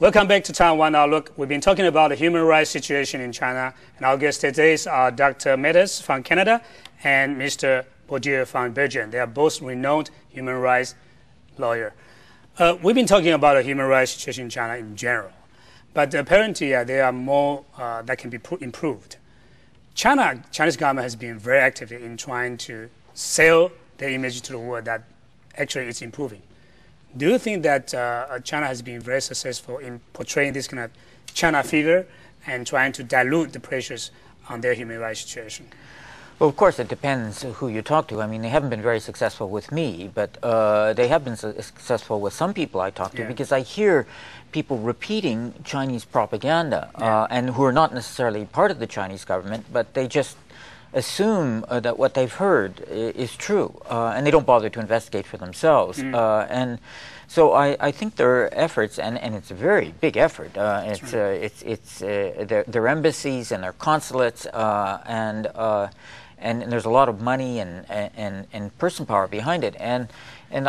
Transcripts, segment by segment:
Welcome back to Taiwan Outlook. We've been talking about the human rights situation in China, and our guests today are Dr. Meadows from Canada and Mr. Beauthier from Belgium. They are both renowned human rights lawyers. We've been talking about the human rights situation in China in general, but apparently there are more that can be improved. Chinese government has been very active in trying to sell their image to the world that actually it's improving. Do you think that China has been very successful in portraying this kind of China fever and trying to dilute the pressures on their human rights situation? Well, of course, it depends who you talk to. I mean, they haven't been very successful with me, but they have been successful with some people I talk to, because I hear people repeating Chinese propaganda and who are not necessarily part of the Chinese government, but they just assume that what they've heard is true, and they don't bother to investigate for themselves. And so I think there are efforts, and it's a very big effort. It's their embassies and their consulates, and there's a lot of money and person power behind it. And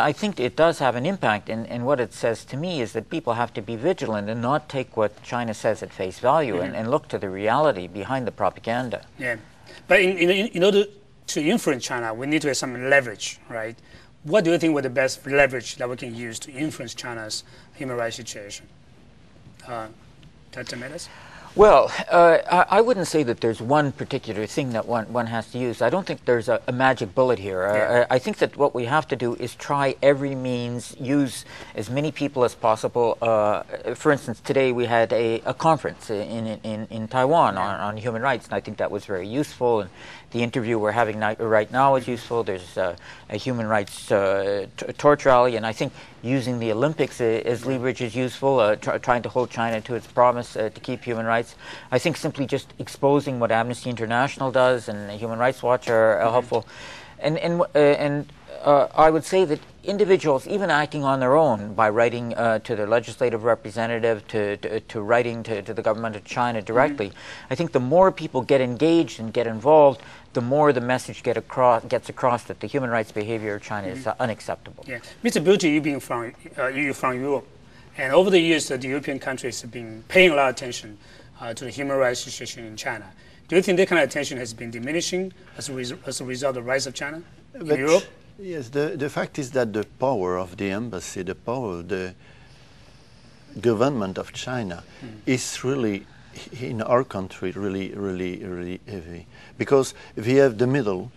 I think it does have an impact, and what it says to me is that people have to be vigilant and not take what China says at face value and look to the reality behind the propaganda. Yeah. But in order to influence China, we need to have some leverage, right? What do you think were the best leverage that we can use to influence China's human rights situation? Dr. Meadows? Well, I wouldn't say that there's one particular thing that one has to use. I don't think there's a magic bullet here. I think that what we have to do is try every means, use as many people as possible. For instance, today we had a conference in Taiwan on human rights, and I think that was very useful. And the interview we're having right now is useful. There's a human rights torch rally, and I think using the Olympics as leverage is useful, trying to hold China to its promise to keep human rights. I think simply just exposing what Amnesty International does and Human Rights Watch are helpful. And I would say that individuals, even acting on their own by writing to their legislative representative, to writing to the government of China directly, I think the more people get engaged and get involved, the more the message gets across that the human rights behavior of China is unacceptable. Yeah. Mr. Beauthier, you're from Europe, and over the years the European countries have been paying a lot of attention to the human rights situation in China. Do you think that kind of attention has been diminishing as a result of the rise of China in Europe? Yes, the fact is that the power of the embassy, the power of the government of China is really, in our country, really heavy. Because we have the middle,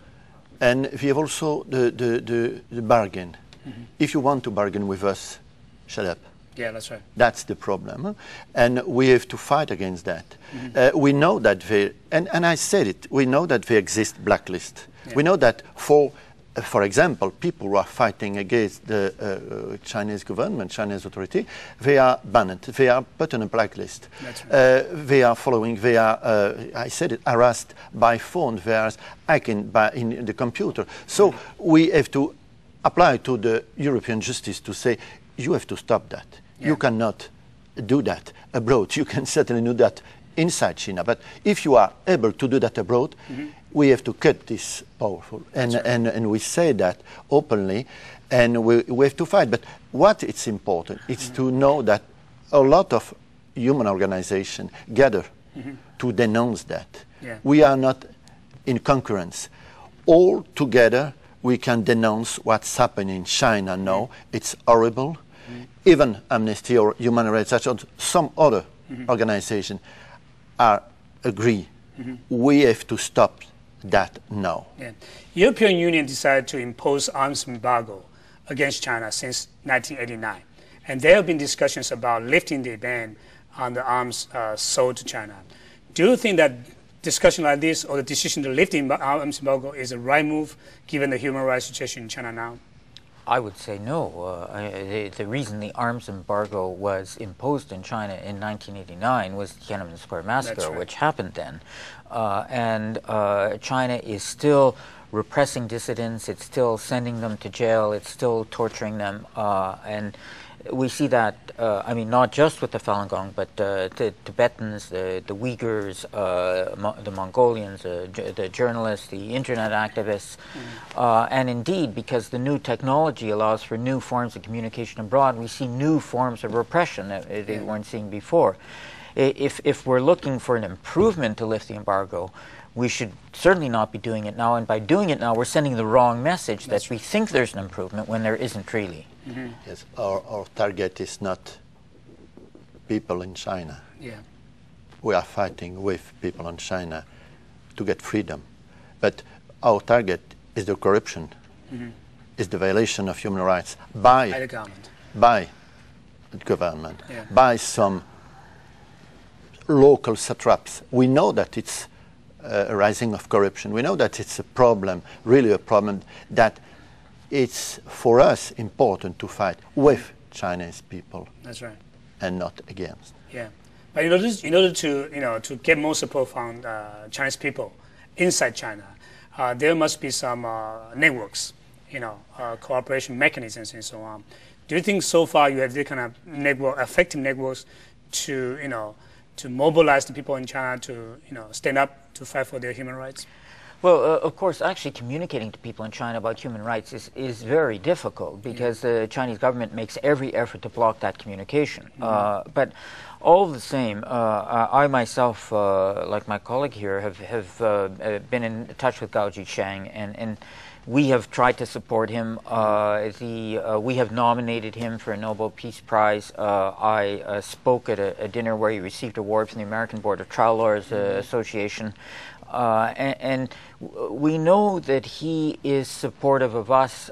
and we have also the bargain. If you want to bargain with us, shut up. Yeah, that's right. That's the problem, and we have to fight against that. We know that and I said it, we know that there exist blacklists. We know that for example, people who are fighting against the Chinese government, Chinese authority, they are banned, they are put on a blacklist. Right. They are I said it, harassed by phone, they are hacking in the computer. So we have to apply to the European justice to say, you have to stop that. You cannot do that abroad. You can certainly do that inside China. But if you are able to do that abroad, we have to cut this powerful. And we say that openly, and we have to fight. But what is important is to know that a lot of human organizations gather to denounce that. We are not in concurrence. All together, we can denounce what's happening in China now. It's horrible. Even Amnesty or Human Rights Watch or some other organization agree. We have to stop that now. European Union decided to impose arms embargo against China since 1989. And there have been discussions about lifting the ban on the arms sold to China. Do you think that discussion like this or the decision to lift the arms embargo is a right move given the human rights situation in China now? I would say no. The reason the arms embargo was imposed in China in 1989 was the Tiananmen Square massacre, which happened then. And China is still repressing dissidents, it's still sending them to jail, it's still torturing them. And We see that, I mean, not just with the Falun Gong, but the Tibetans, the Uyghurs, the Mongolians, the journalists, the internet activists, and indeed, because the new technology allows for new forms of communication abroad, we see new forms of repression that they weren't seeing before. If we're looking for an improvement to lift the embargo, we should certainly not be doing it now, and by doing it now, we're sending the wrong message that we think there's an improvement when there isn't really. Yes, our target is not people in China. Yeah. We are fighting with people in China to get freedom. But our target is the corruption, is the violation of human rights by the government. By the government, by some local satraps. We know that it's a rising of corruption. We know that it's a problem, really a problem, that it's for us important to fight with Chinese people. That's right. And not against. Yeah, but in order to to get more support from Chinese people inside China, there must be some networks, cooperation mechanisms and so on. Do you think so far you have the kind of effective networks to to mobilize the people in China to stand up to fight for their human rights? Well, of course, actually communicating to people in China about human rights is very difficult because the Chinese government makes every effort to block that communication. But all the same, I myself, like my colleague here, have been in touch with Gao Zhisheng, and we have tried to support him. We have nominated him for a Nobel Peace Prize. I spoke at a dinner where he received an award from the American Board of Trial Lawyers Association. And we know that he is supportive of us.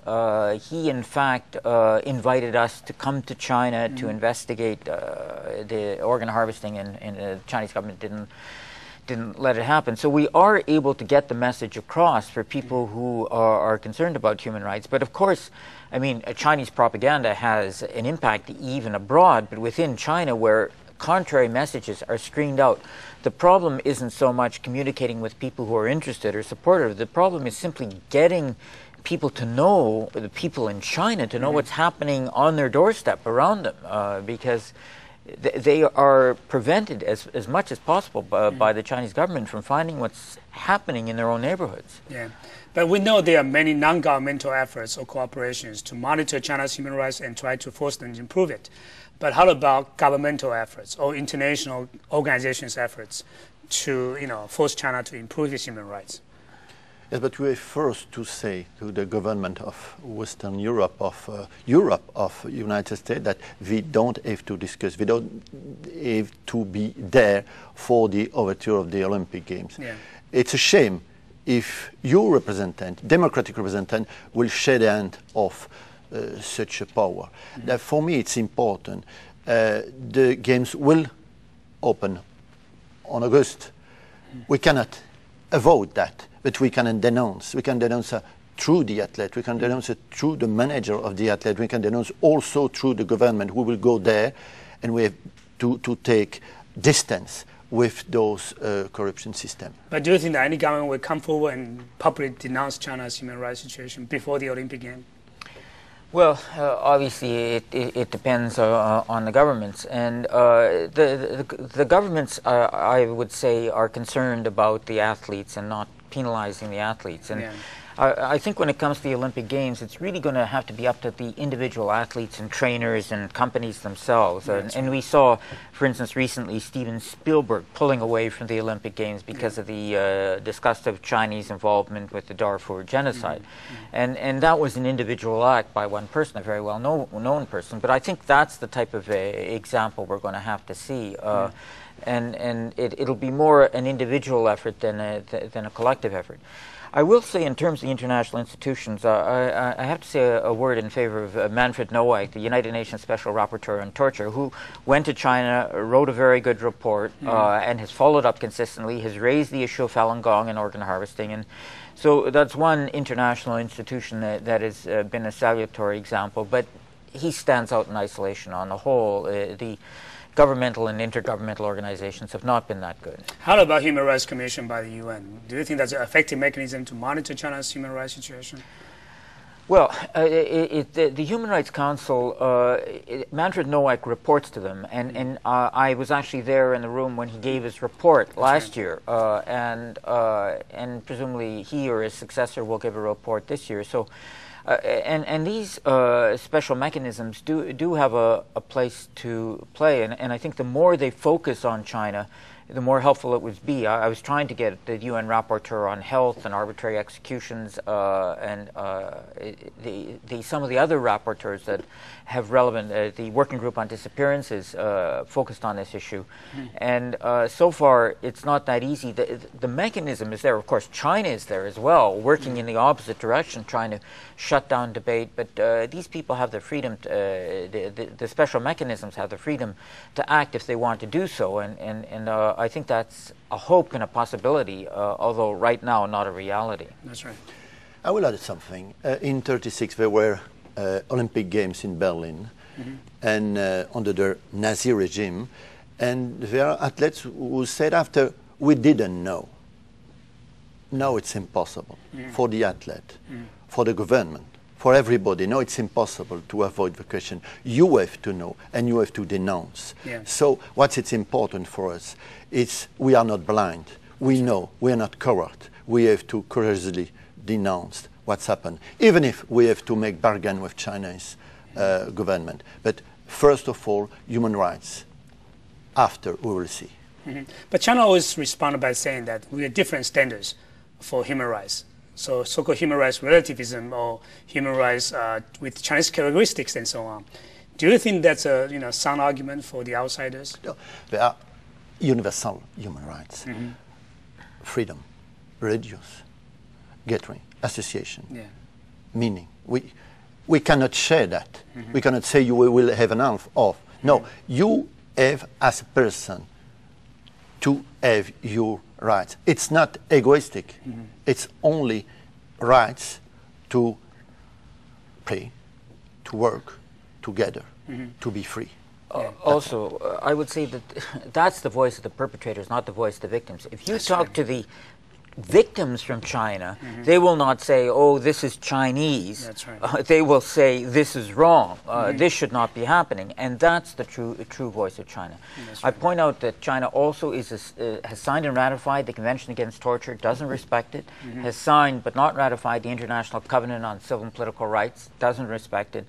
He, in fact, invited us to come to China to investigate the organ harvesting, and the Chinese government didn't let it happen. So we are able to get the message across for people who are concerned about human rights. But of course, I mean, Chinese propaganda has an impact even abroad, but within China, where contrary messages are screened out, the problem isn't so much communicating with people who are interested or supportive. The problem is simply getting people to know, the people in China, to know what's happening on their doorstep around them, because they are prevented as much as possible by the Chinese government from finding what's happening in their own neighborhoods. Yeah, but we know there are many non-governmental efforts or cooperations to monitor China's human rights and try to force them to improve it. But how about governmental efforts or international organizations' efforts to, force China to improve its human rights? Yes, but we have first to say to the government of Western Europe, of United States, that we don't have to discuss, we don't have to be there for the overture of the Olympic Games. Yeah. It's a shame if your representative, democratic representative, will shake the hand of such a power. That for me it's important. The games will open on August. We cannot avoid that, but we can denounce. We can denounce through the athlete. We can denounce it through the manager of the athlete. We can denounce also through the government. We will go there, and we have to take distance with those corruption systems. But do you think that any government will come forward and publicly denounce China's human rights situation before the Olympic Games? Well, obviously it depends on the governments, and the governments, I would say, are concerned about the athletes and not penalizing the athletes. And I think when it comes to the Olympic Games, it's really going to have to be up to the individual athletes and trainers and companies themselves. And we saw, for instance, recently Steven Spielberg pulling away from the Olympic Games because of the disgust of Chinese involvement with the Darfur genocide. And that was an individual act by one person, a very well-known person. But I think that's the type of example we're going to have to see. And it'll be more an individual effort than a collective effort. I will say, in terms of the international institutions, I have to say a word in favor of Manfred Nowak, the United Nations Special Rapporteur on Torture, who went to China, wrote a very good report, and has followed up consistently, has raised the issue of Falun Gong and organ harvesting. And so that's one international institution that has been a salutary example, but he stands out in isolation. On the whole, the governmental and intergovernmental organizations have not been that good. How about Human Rights Commission by the UN? Do you think that's an effective mechanism to monitor China's human rights situation? Well, the Human Rights Council, Manfred Nowak reports to them, and I was actually there in the room when he gave his report last year, and presumably he or his successor will give a report this year. So, and these special mechanisms do have a place to play, and I think the more they focus on China, the more helpful it would be. I was trying to get the UN rapporteur on health and arbitrary executions, and some of the other rapporteurs that have relevant, the working group on disappearances focused on this issue. And so far, it's not that easy. The mechanism is there. Of course, China is there as well, working in the opposite direction, trying to shut down debate. But these people have the freedom, the special mechanisms have the freedom to act if they want to do so. And I think that's a hope and a possibility, although right now not a reality. That's right. I will add something. In '36 there were Olympic Games in Berlin, and under the Nazi regime, and there are athletes who said after, we didn't know. Now it's impossible for the athlete, for the government, for everybody. No, it's impossible to avoid the question. You have to know, and you have to denounce. Yeah. So what's important for us is we are not blind. We know, we are not coward. We have to courageously denounce what's happened, even if we have to make bargain with Chinese government. But first of all, human rights. After, we will see. But China always responded by saying that we have different standards for human rights. So so-called human rights relativism or human rights with Chinese characteristics and so on. Do you think that's a sound argument for the outsiders? No, there are universal human rights. Freedom, religious, gathering, association, meaning. We cannot share that. We cannot say you will have an half off. No, you have as a person to have your rights. It's not egoistic. It's only rights to pray, to work together, to be free. Also, I would say that that's the voice of the perpetrators, not the voice of the victims. If you talk to the victims from China, they will not say, oh, this is Chinese. That's right. They will say, this is wrong. This should not be happening. And that's the true voice of China. Right. I point out that China also has signed and ratified the Convention Against Torture, doesn't respect it, has signed but not ratified the International Covenant on Civil and Political Rights, doesn't respect it.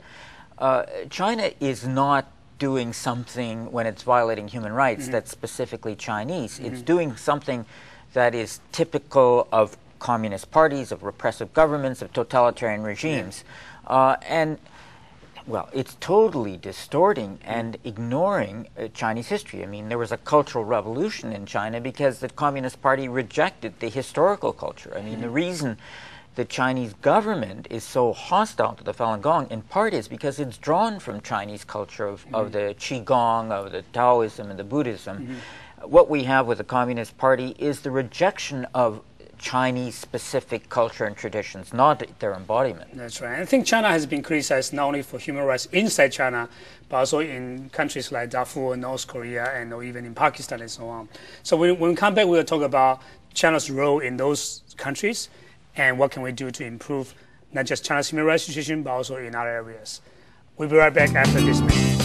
China is not doing something when it's violating human rights that's specifically Chinese. It's doing something that is typical of communist parties, of repressive governments, of totalitarian regimes. And, well, it's totally distorting and ignoring Chinese history. I mean, there was a cultural revolution in China because the Communist Party rejected the historical culture. I mean, the reason the Chinese government is so hostile to the Falun Gong, in part, is because it's drawn from Chinese culture of the Qigong, of the Taoism and the Buddhism. What we have with the Communist Party is the rejection of Chinese-specific culture and traditions, not their embodiment. That's right. I think China has been criticized not only for human rights inside China, but also in countries like Darfur, North Korea, and or even in Pakistan and so on. So when we come back, we'll talk about China's role in those countries and what can we do to improve not just China's human rights situation, but also in other areas. We'll be right back after this minute.